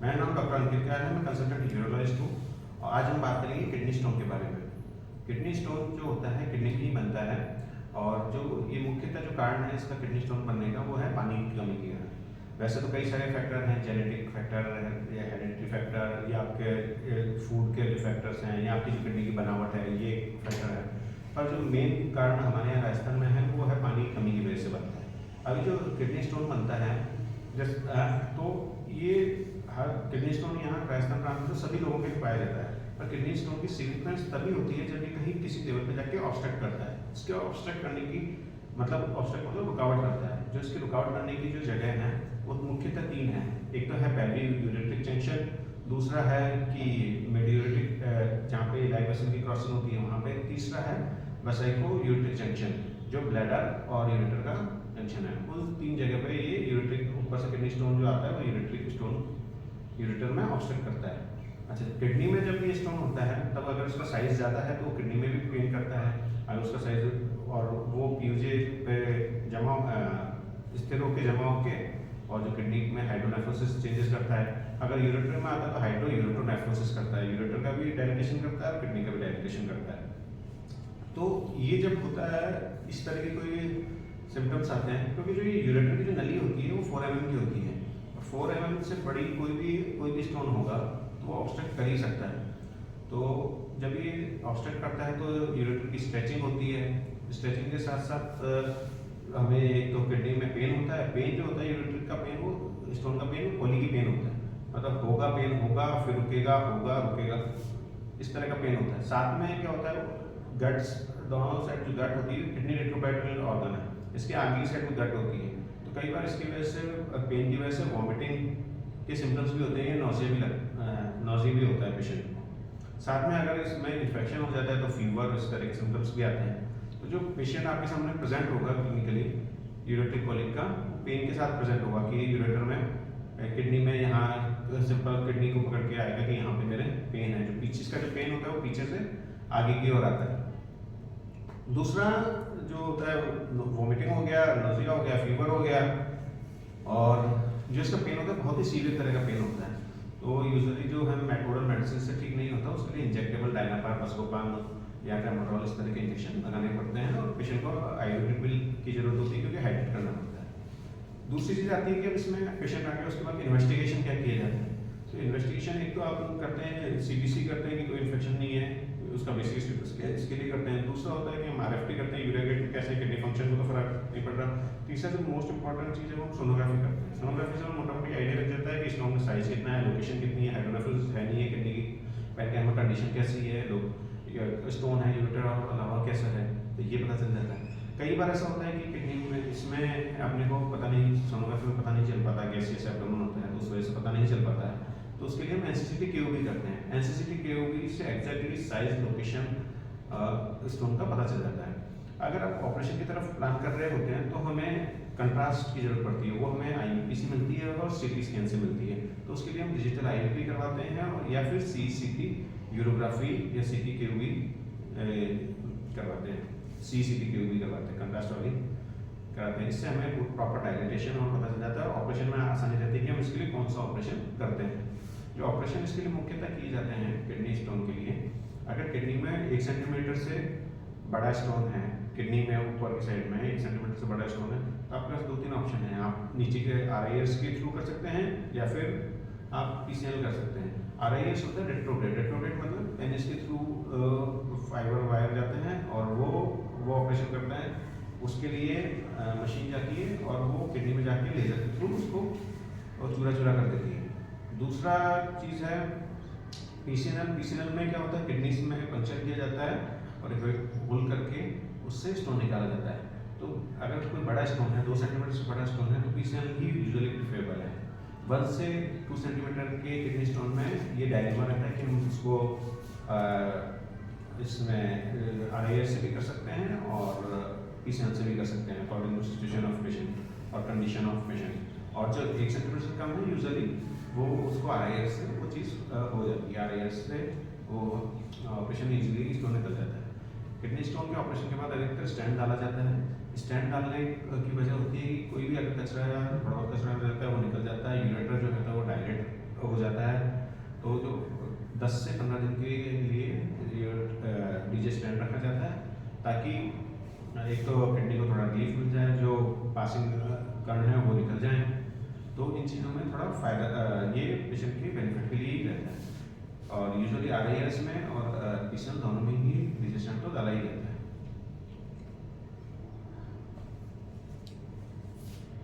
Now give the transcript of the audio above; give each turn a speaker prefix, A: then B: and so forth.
A: मेरा नाम डॉक्टर अंकित है, मैं कंसल्टेंट यूरोलॉजिस्ट हूँ और आज हम बात करेंगे किडनी स्टोन के बारे में। किडनी स्टोन जो होता है किडनी में ही बनता है और जो ये मुख्यतः जो कारण है इसका किडनी स्टोन बनने का वो है पानी की कमी की है। वैसे तो कई सारे फैक्टर हैं, जेनेटिक फैक्टर या हेरिडिटरी फैक्टर या आपके फूड के जो फैक्टर्स हैं या आपकी जो किडनी की बनावट है ये फैक्टर है, पर जो मेन कारण हमारे यहाँ राजस्थान में है वो है पानी की कमी की वजह से बनता है। अभी जो किडनी स्टोन बनता है तो ये हर किडनी स्टोन यहाँ राजस्थान प्रांत में तो सभी लोगों के पाया जाता है, पर किडनी स्टोन की सिग्निफिकेंस तभी होती है जब ये कहीं किसी लेवल पे जाके ऑब्स्ट्रक्ट करता है। इसके ऑब्स्ट्रक्ट करने की ऑब्स्ट्रक्ट मतलब रुकावट करता है। जो इसकी रुकावट करने की जो जगह है वो मुख्यतः तीन है। एक तो है पेल्वी यूरेट्रिक जंक्शन, दूसरा है कि मेडियूरेटिक जहाँ पे लाइफ वेसल की क्रॉसिंग होती है वहाँ पे, तीसरा है वेसाइको यूरेट्रिक जंक्शन जो ब्लैडर और यूरेटर का जंक्शन है। उन तीन जगह पे ये यूरेट्रिक ऊपर से किडनी स्टोन जो आता है वो यूरेट्रिक स्टोन यूरेटर में ऑब्स्ट्रक्ट करता है। अच्छा, किडनी में जब ये स्टोन होता है तब अगर उसका साइज ज़्यादा है तो किडनी में भी पेन करता है। अगर उसका साइज और वो पीयूजे पे जमा स्थिर होकर जमा होके और जो किडनी में हाइड्रोनेफ्रोसिस चेंजेस करता है। अगर यूरेटर में आता है तो हाइड्रो यूरेटोनेफ्रोसिस करता है, यूरेटर का भी डायलिटेशन करता है और किडनी का भी डायलिटेशन करता है। तो ये जब होता है इस तरह के कोई सिम्टम्स आते हैं क्योंकि जो ये यूरेटर की जो नली होती है वो 4 mm की होती है। 4 mm से बड़ी कोई भी स्टोन होगा तो वो ऑब्स्ट्रक्ट कर ही सकता है। तो जब ये ऑब्स्ट्रक्ट करता है तो यूरेटर की स्ट्रेचिंग होती है। स्ट्रेचिंग के साथ साथ हमें एक तो किडनी में पेन होता है। पेन जो होता है यूरेटर का पेन, वो स्टोन का पेन कोली की पेन होता है, मतलब होगा पेन होगा फिर रुकेगा, होगा रुकेगा, इस तरह का पेन होता है। साथ में क्या होता है, गट्स दोनों साइड जो गट होती है किडनी रेट्रोपेरिटोनियल ऑर्गन है, इसके आगे की साइड में गट होती है। तो कई बार इसकी वजह से पेन की वजह से वॉमिटिंग के सिम्टम्स भी होते हैं, नॉजिया भी होता है पेशेंट को। साथ में अगर इसमें इन्फेक्शन हो जाता है तो फीवर, इस तरह के सिम्टम्स भी आते हैं। तो जो पेशेंट आपके सामने प्रेजेंट होगा क्लिनिकली यूरेट्रिक कॉलिक का पेन के साथ प्रेजेंट होगा कि यूरेटर में किडनी में यहाँ सिंपल किडनी को पकड़ के आएगा कि यहाँ पे मेरे पेन है। जो पीछे इसका जो पेन होता है वो पीछे से आगे की ओर आता है। दूसरा जो होता है वोमिटिंग हो गया, नोजिया हो गया, फीवर हो गया, और जो इसका पेन होता है बहुत ही सीवियर तरह का पेन होता है। तो यूजुअली जो है मेट्रोडल मेडिसिन से ठीक नहीं होता, उसके लिए इंजेक्टेबल डायनापार, पस्कोपाम या ट्रेमाडोल इस तरह के इंजेक्शन लगाने पड़ते हैं और पेशेंट को आयोडीन बिल की जरूरत होती है क्योंकि हाइड्रेट करना पड़ता है। दूसरी चीज़ आती है कि अब इसमें पेशेंट आ गया उसके बाद इन्वेस्टिगेशन क्या किया जाता है। तो इन्वेस्टिगेशन एक तो आप करते हैं CBC करते हैं कि कोई इन्फेक्शन नहीं है, उसका बेसिक इसके लिए करते हैं। दूसरा होता है कि हम RFT करते हैं, यूरिया रेट कैसे किडनी फंक्शन को तो फर्क नहीं पड़ रहा। तीसरा जो मोस्ट इंपॉर्टेंट चीज़ है वो सोनोग्राफी करते हैं। सोनोग्राफी से मोटा मोटी आइडिया लग जाता है कि स्टोन का साइज कितना है, लोकेशन कितनी है, हाइड्रोनेफ्रोसिस है नहीं है किडनी की, पैनकैमा कंडीशन कैसी है, स्टोन है यूरेटर और अलावा कैसा है, तो ये पता चल जाता है। कई बार ऐसा होता है कि किडनी में इसमें अपने को पता नहीं, सोनोग्राफी में पता नहीं चल पाता, गैसियस एब्डोमेन होता है तो उस वजह से पता नहीं चल पाता है। तो उसके लिए हम NCCT KOB करते हैं। NCCT KOB से एग्जैक्टली साइज, लोकेशन स्टोन का पता चल जाता है। अगर आप ऑपरेशन की तरफ प्लान कर रहे होते हैं तो हमें कंट्रास्ट की जरूरत पड़ती है, वो हमें IUP से मिलती है और CT स्कैन से मिलती है। तो उसके लिए हम डिजिटल IUP करवाते हैं या फिर CCT यूरोग्राफी या CT KOB करवाते हैं, CCT KOB करवाते हैं, कंट्रास्ट वाली कराते हैं। इससे हमें प्रॉपर डायलिटेशन और पता चल जाता है। ऑपरेशन में आसानी रहती है कि हम इसके लिए कौन सा ऑपरेशन करते हैं। जो ऑपरेशन इसके लिए मुख्यतः किए जाते हैं किडनी स्टोन के लिए, अगर किडनी में 1 सेंटीमीटर से बड़ा स्टोन है, किडनी में ऊपर की साइड में 1 सेंटीमीटर से बड़ा स्टोन है, तो आपके पास 2-3 ऑप्शन हैं। आप नीचे के RIS के थ्रू कर सकते हैं या फिर आप PCL कर सकते हैं। RIS होता है रेट्रोग्रेड, मतलब NS के थ्रू फाइबर वायर जाते हैं और वो ऑपरेशन करता है। उसके लिए मशीन जाती है और वो किडनी में जाके लेजर के थ्रू उसको चूरा चूरा कर देती है। दूसरा चीज़ है PCNL में क्या होता है, किडनी में पंक्चर किया जाता है और एक होल करके उससे स्टोन निकाला जाता है। तो अगर कोई बड़ा स्टोन है, 2 सेंटीमीटर से बड़ा स्टोन है, तो PCNL ही यूजुअली प्रिफरेबल है। 1 से 2 सेंटीमीटर के किडनी स्टोन में ये डायलेमा रहता है कि हम उसको इसमें RIS से भी कर सकते हैं और PCNL से भी कर सकते हैं according to situation of patient और कंडीशन ऑफ पेशेंट। और जो 1 सेंटीमीटर से कम है यूजुअली वो उसको RIS से वो चीज़ हो जाती है, RIS से वो ऑपरेशन ईजिली स्टोन निकल जाता है। किडनी स्टोन के ऑपरेशन के बाद अधिकतर स्टेंट डाला जाता है। स्टेंट डालने की वजह होती है कि कोई भी अगर कचरा या बड़ा कचरा रहता है वो निकल जाता है, यूरेटर जो रहता है वो डायलेट हो जाता 10 से 15 दिन के लिए ये डीजे स्टैंड रखा जाता है, ताकि एक तो किडनी को थोड़ा रिलीफ मिल जाए, जो पासिंग कण है वो निकल जाए। तो इन चीज़ों में थोड़ा फ़ायदा ये पेशेंट के बेनिफिट के लिए ही रहता है। और यूजुअली RIS में और